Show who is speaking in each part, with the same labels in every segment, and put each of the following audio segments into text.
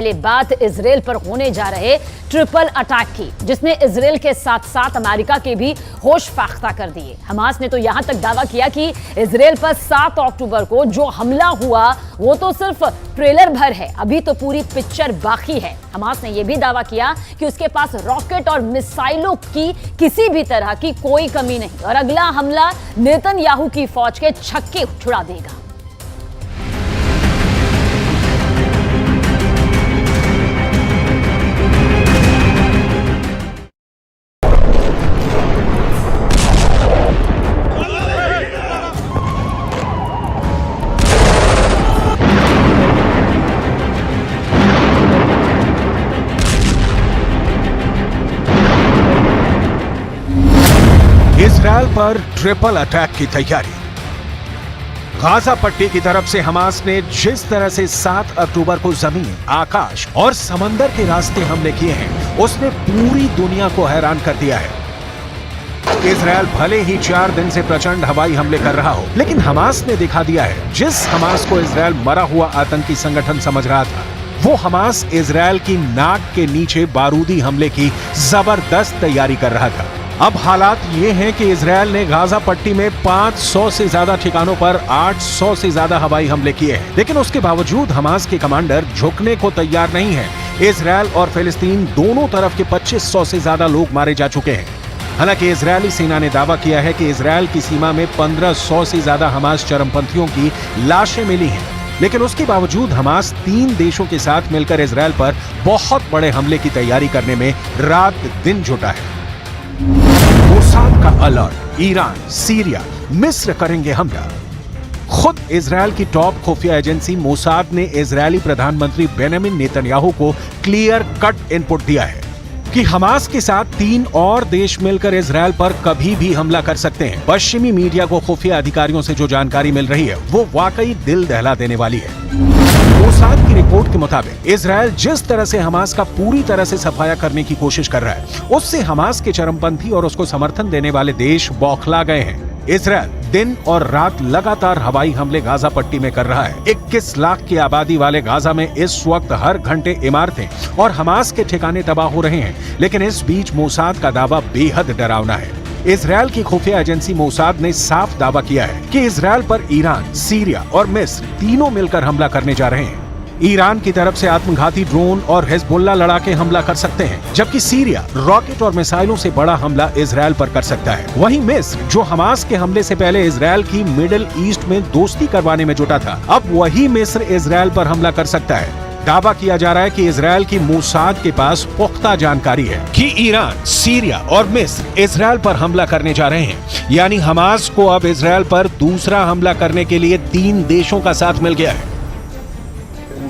Speaker 1: पहले बात इजराइल पर होने जा रहे ट्रिपल अटैक की, जिसने इजराइल के साथ साथ अमेरिका के भी होश फाख्ता कर दिए। हमास ने तो यहां तक दावा किया कि इजराइल पर 7 अक्टूबर को जो हमला हुआ वो तो सिर्फ ट्रेलर भर है, अभी तो पूरी पिक्चर बाकी है। हमास ने यह भी दावा किया कि उसके पास रॉकेट और मिसाइलों की किसी भी तरह की कोई कमी नहीं और अगला हमला नेतन्याहू की फौज के छक्के छुड़ा देगा।
Speaker 2: इजरायल पर ट्रिपल अटैक की तैयारी। गाजा पट्टी की तरफ से हमास ने जिस तरह से 7 अक्टूबर को जमीन, आकाश और समंदर के रास्ते हमले किए हैं, उसने पूरी दुनिया को हैरान कर दिया है। इजरायल भले ही 4 दिन से प्रचंड हवाई हमले कर रहा हो, लेकिन हमास ने दिखा दिया है, जिस हमास को इजरायल मरा हुआ आतंकी संगठन समझ रहा था, वो हमास इजरायल की नाक के नीचे बारूदी हमले की जबरदस्त तैयारी कर रहा था। अब हालात ये हैं कि इजरायल ने गाजा पट्टी में 500 से ज्यादा ठिकानों पर 800 से ज्यादा हवाई हमले किए हैं, लेकिन उसके बावजूद हमास के कमांडर झुकने को तैयार नहीं है। इजरायल और फिलिस्तीन दोनों तरफ के 2500 से ज्यादा लोग मारे जा चुके हैं। हालांकि इजरायली सेना ने दावा किया है कि इजरायल की सीमा में 1500 से ज्यादा हमास चरमपंथियों की लाशें मिली हैं, लेकिन उसके बावजूद हमास 3 देशों के साथ मिलकर इजरायल पर बहुत बड़े हमले की तैयारी करने में रात दिन जुटा है। मोसाद का अलर्ट, ईरान, सीरिया, मिस्र करेंगे हमला। खुद इजरायल की टॉप खुफिया एजेंसी मोसाद ने इजरायली प्रधानमंत्री बेंजामिन नेतन्याहू को क्लियर कट इनपुट दिया है कि हमास के साथ 3 और देश मिलकर इजरायल पर कभी भी हमला कर सकते हैं। पश्चिमी मीडिया को खुफिया अधिकारियों से जो जानकारी मिल रही है वो वाकई दिल दहला देने वाली है। मोसाद की रिपोर्ट के मुताबिक इजरायल जिस तरह से हमास का पूरी तरह से सफाया करने की कोशिश कर रहा है, उससे हमास के चरमपंथी और उसको समर्थन देने वाले देश बौखला गए हैं। इजरायल दिन और रात लगातार हवाई हमले गाजा पट्टी में कर रहा है। 21 लाख की आबादी वाले गाजा में इस वक्त हर घंटे इमारतें और हमास के ठिकाने तबाह हो रहे हैं, लेकिन इस बीच मोसाद का दावा बेहद डरावना है। इजरायल की खुफिया एजेंसी मोसाद ने साफ दावा किया है कि इजरायल पर ईरान, सीरिया और मिस्र तीनों मिलकर हमला करने जा रहे हैं। ईरान की तरफ से आत्मघाती ड्रोन और हिजबुल्लाह लड़ाके हमला कर सकते हैं, जबकि सीरिया रॉकेट और मिसाइलों से बड़ा हमला इजरायल पर कर सकता है। वहीं मिस्र, जो हमास के हमले से पहले इजरायल की मिडिल ईस्ट में दोस्ती करवाने में जुटा था, अब वही मिस्र इजरायल पर हमला कर सकता है। दावा किया जा रहा है कि इजरायल की मोसाद के पास पुख्ता जानकारी है कि ईरान, सीरिया और मिस्र इजरायल पर हमला करने जा रहे हैं। यानी हमास को अब इजरायल पर दूसरा हमला करने के लिए 3 देशों का साथ मिल गया है।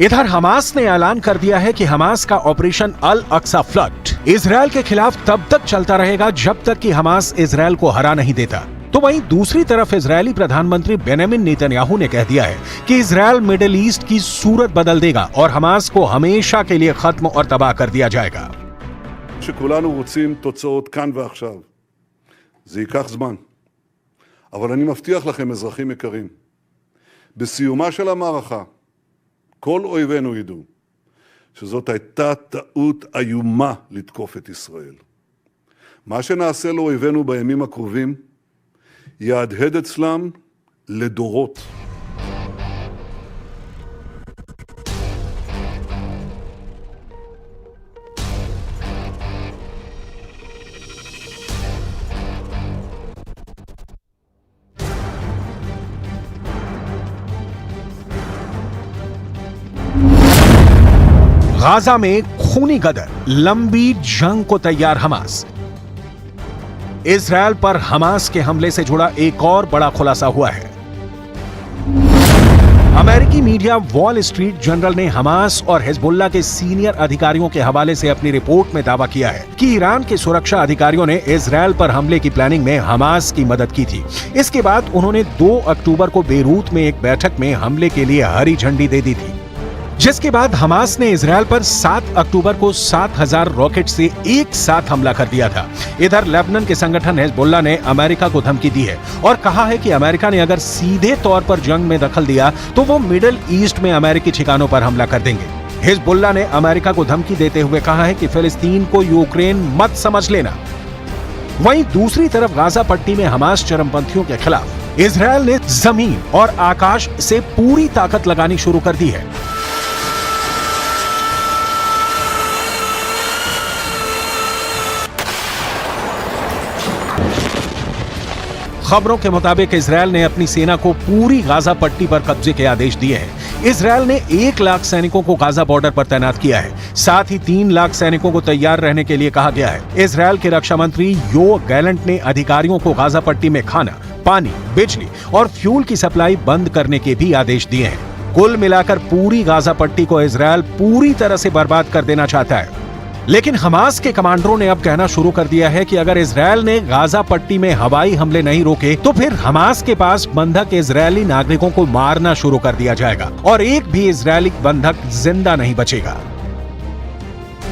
Speaker 2: इधर हमास ने ऐलान कर दिया है कि हमास का ऑपरेशन अल अक्सा फ्लड इजरायल के खिलाफ तब तक चलता रहेगा जब तक कि हमास इजरायल को हरा नहीं देता। तो वहीं दूसरी तरफ इजरायली प्रधानमंत्री बेंजामिन नेतन्याहू ने कह दिया है कि इजरायल मिडिल ईस्ट की सूरत बदल देगा और हमास को हमेशा के लिए खत्म और तबाह कर दिया जाएगा।
Speaker 3: שכולנו רוצים תוצאות כאן ועכשיו. זה ייקח זמן. אבל אני מבטיח לכם, אזרחים יקרים, בסיומה של המערכה, כל אויבינו ידעו שזאת הייתה טעות איומה לתקוף את ישראל. מה שנעשה לאויבינו בימים הקרובים יהדהד אצלם לדורות.
Speaker 2: गाजा में खूनी गदर, लंबी जंग को तैयार हमास। इजरायल पर हमास के हमले से जुड़ा एक और बड़ा खुलासा हुआ है। अमेरिकी मीडिया वॉल स्ट्रीट जर्नल ने हमास और हिजबुल्लाह के सीनियर अधिकारियों के हवाले से अपनी रिपोर्ट में दावा किया है कि ईरान के सुरक्षा अधिकारियों ने इजरायल पर हमले की प्लानिंग में हमास की मदद की थी। इसके बाद उन्होंने 2 अक्टूबर को बेरूत में एक बैठक में हमले के लिए हरी झंडी दे दी थी, जिसके बाद हमास ने इजरायल पर 7 अक्टूबर को 7000 रॉकेट से एक साथ हमला कर दिया था। इधर लेबनान के संगठन हिजबुल्लाह ने अमेरिका को धमकी दी है और कहा है कि अमेरिका ने अगर सीधे तौर पर जंग में दखल दिया तो वो मिडिल ईस्ट में अमेरिकी ठिकानों पर हमला कर देंगे। हिजबुल्लाह ने अमेरिका को धमकी देते हुए कहा है कि फिलिस्तीन को यूक्रेन मत समझ लेना। वहीं दूसरी तरफ गाजा पट्टी में हमास चरमपंथियों के खिलाफ इजरायल ने जमीन और आकाश से पूरी ताकत लगानी शुरू कर दी है। खबरों के मुताबिक इजरायल ने अपनी सेना को पूरी गाजा पट्टी पर कब्जे के आदेश दिए हैं। इजरायल ने 1 लाख सैनिकों को गाजा बॉर्डर पर तैनात किया है। साथ ही 3 लाख सैनिकों को तैयार रहने के लिए कहा गया है। इजरायल के रक्षा मंत्री योव गैलेंट ने अधिकारियों को गाजा पट्टी में खाना, पानी, बिजली और फ्यूल की सप्लाई बंद करने के भी आदेश दिए हैं। कुल मिलाकर पूरी गाजा पट्टी को इजरायल पूरी तरह से बर्बाद कर देना चाहता है। लेकिन हमास के कमांडरों ने अब कहना शुरू कर दिया है कि अगर इजरायल ने गाजा पट्टी में हवाई हमले नहीं रोके तो फिर हमास के पास बंधक इजरायली नागरिकों को मारना शुरू कर दिया जाएगा और एक भी इजरायली बंधक जिंदा नहीं बचेगा।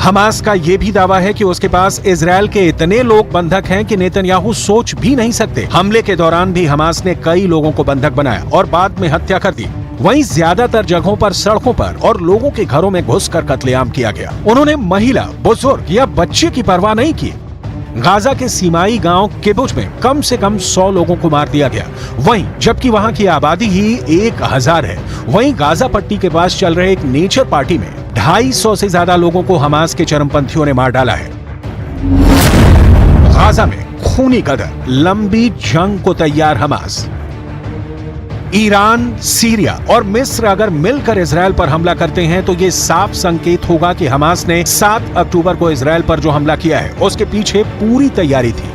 Speaker 2: हमास का यह भी दावा है कि उसके पास इजरायल के इतने लोग बंधक हैं कि नेतन्याहू सोच भी नहीं सकते। हमले के दौरान भी हमास ने कई लोगों को बंधक बनाया और बाद में हत्या कर दी। वहीं ज्यादातर जगहों पर सड़कों पर और लोगों के घरों में घुसकर कत्लेआम किया गया। उन्होंने महिला, बुजुर्ग या बच्चे की परवाह नहीं की। गाजा के सीमाई गांव किबुत्ज में कम से कम 100 लोगों को मार दिया गया। वहीं जबकि वहां की आबादी ही 1000 है, वहीं गाजा पट्टी के पास चल रहे एक नेचर पार्टी में 250 से ज्यादा लोगों को हमास के चरमपंथियों ने मार डाला है। गाजा में खूनी कदर, लंबी जंग को तैयार हमास। ईरान, सीरिया और मिस्र अगर मिलकर इजरायल पर हमला करते हैं तो ये साफ संकेत होगा कि हमास ने 7 अक्टूबर को इजरायल पर जो हमला किया है उसके पीछे पूरी तैयारी थी।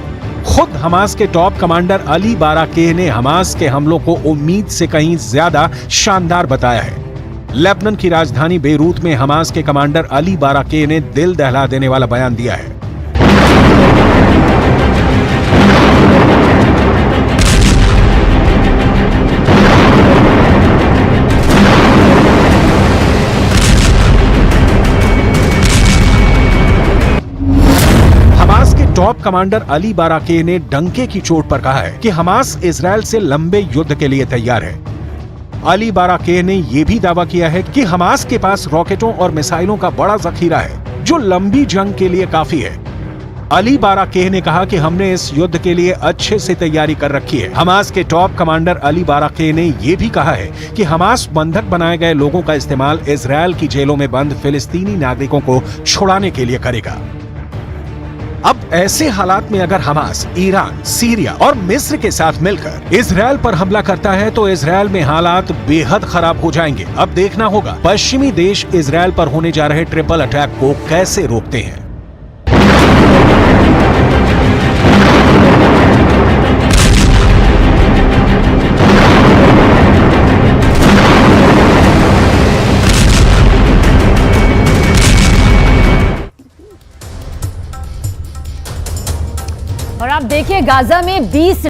Speaker 2: खुद हमास के टॉप कमांडर अली बाराकेह ने हमास के हमलों को उम्मीद से कहीं ज्यादा शानदार बताया है। लेबनान की राजधानी बेरूत में हमास के कमांडर अली बाराकेह ने दिल दहला देने वाला बयान दिया है। हमास के टॉप कमांडर अली बाराकेह ने डंके की चोट पर कहा है कि हमास इजरायल से लंबे युद्ध के लिए तैयार है। अली बाराकेह ने यह भी दावा किया है कि हमास के पास रॉकेटों और मिसाइलों का बड़ा जखीरा है जो लंबी जंग के लिए काफी है। अली बाराकेह ने कहा कि हमने इस युद्ध के लिए अच्छे से तैयारी कर रखी है। हमास के टॉप कमांडर अली बाराकेह ने यह भी कहा है कि हमास बंधक बनाए गए लोगों का इस्तेमाल इजरायल की जेलों में बंद फिलिस्तीनी नागरिकों को छुड़ाने के लिए करेगा। अब ऐसे हालात में अगर हमास ईरान, सीरिया और मिस्र के साथ मिलकर इजरायल पर हमला करता है तो इजरायल में हालात बेहद खराब हो जाएंगे। अब देखना होगा पश्चिमी देश इजरायल पर होने जा रहे ट्रिपल अटैक को कैसे रोकते हैं।
Speaker 1: और आप देखिए गाजा में 20